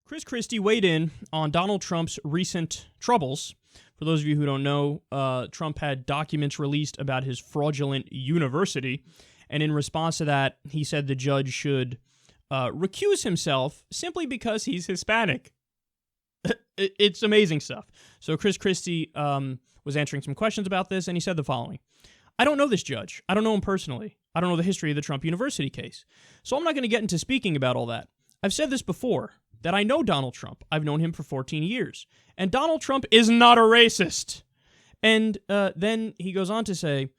Christie weighed in on Donald Trump's recent troubles. For those of you who don't know, Trump had documents released about his fraudulent university, and in response to that, he said the judge should recuse himself simply because he's Hispanic. It's amazing stuff. So Christie was answering some questions about this, and he said the following. I don't know this judge. I don't know him personally. I don't know the history of the Trump University case. So I'm not going to get into speaking about all that. I've said this before, that I know Donald Trump. I've known him for 14 years. And Donald Trump is not a racist. And then he goes on to say,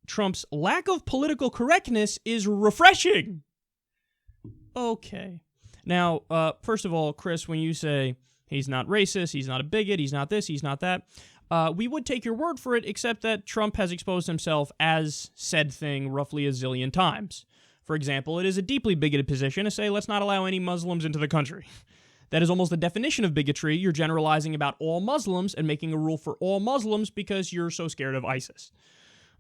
Trump's lack of political correctness is refreshing. Okay. Now, first of all, Chris, when you say he's not racist, he's not a bigot, he's not this, he's not that, we would take your word for it, except that Trump has exposed himself as said thing roughly a zillion times. For example, it is a deeply bigoted position to say, let's not allow any Muslims into the country. That is almost the definition of bigotry. You're generalizing about all Muslims and making a rule for all Muslims because you're so scared of ISIS.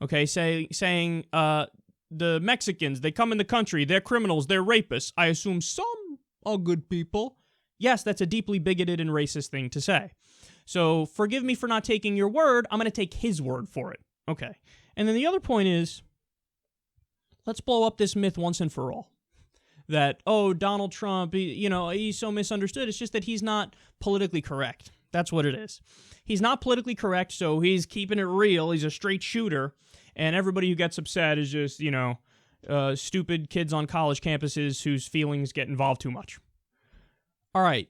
Okay, saying the Mexicans, they come in the country, they're criminals, they're rapists. I assume some are good people. Yes, that's a deeply bigoted and racist thing to say. So forgive me for not taking your word. I'm going to take his word for it. Okay. And then the other point is, let's blow up this myth once and for all. That, oh, Donald Trump, he's so misunderstood. It's just that he's not politically correct. That's what it is. He's not politically correct, so he's keeping it real. He's a straight shooter. And everybody who gets upset is just, stupid kids on college campuses whose feelings get involved too much. All right.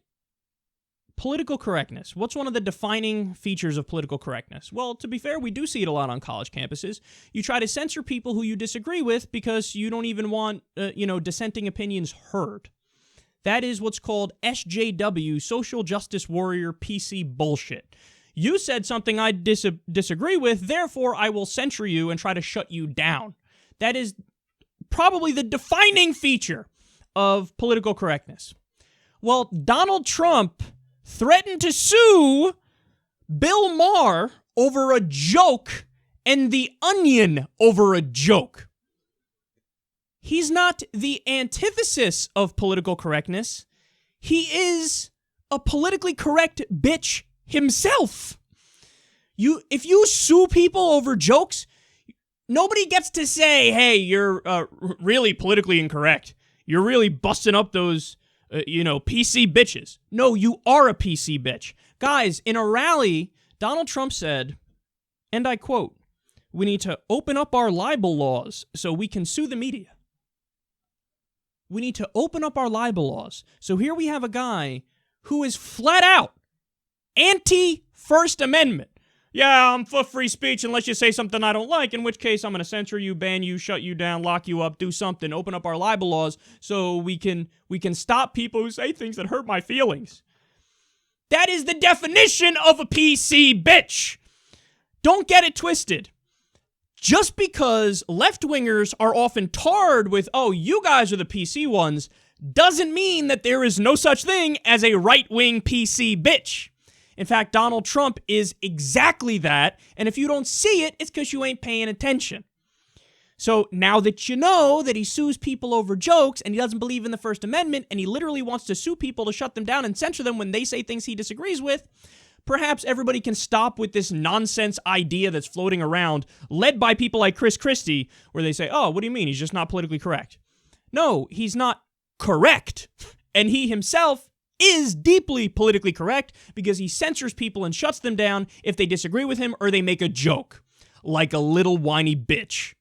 Political correctness. What's one of the defining features of political correctness? Well, to be fair, we do see it a lot on college campuses. You try to censor people who you disagree with because you don't even want, dissenting opinions heard. That is what's called SJW, social justice warrior PC bullshit. You said something I disagree with, therefore I will censor you and try to shut you down. That is probably the defining feature of political correctness. Well, Donald Trump threatened to sue Bill Maher over a joke and The Onion over a joke. He's not the antithesis of political correctness. He is a politically correct bitch himself. If you sue people over jokes, nobody gets to say, hey, you're really politically incorrect. You're really busting up those PC bitches. No, you are a PC bitch. Guys, in a rally, Donald Trump said, and I quote, we need to open up our libel laws so we can sue the media. We need to open up our libel laws. So here we have a guy who is flat out anti-First Amendment. Yeah, I'm for free speech unless you say something I don't like, in which case I'm going to censor you, ban you, shut you down, lock you up, do something, open up our libel laws so we can stop people who say things that hurt my feelings. That is the definition of a PC bitch. Don't get it twisted. Just because left-wingers are often tarred with, oh, you guys are the PC ones, doesn't mean that there is no such thing as a right-wing PC bitch. In fact, Donald Trump is exactly that, and if you don't see it, it's because you ain't paying attention. So now that you know that he sues people over jokes, and he doesn't believe in the First Amendment, and he literally wants to sue people to shut them down and censor them when they say things he disagrees with, perhaps everybody can stop with this nonsense idea that's floating around, led by people like Christie, where they say, oh, what do you mean? He's just not politically correct. No, he's not correct. And he himself is deeply politically correct because he censors people and shuts them down if they disagree with him or they make a joke. Like a little whiny bitch.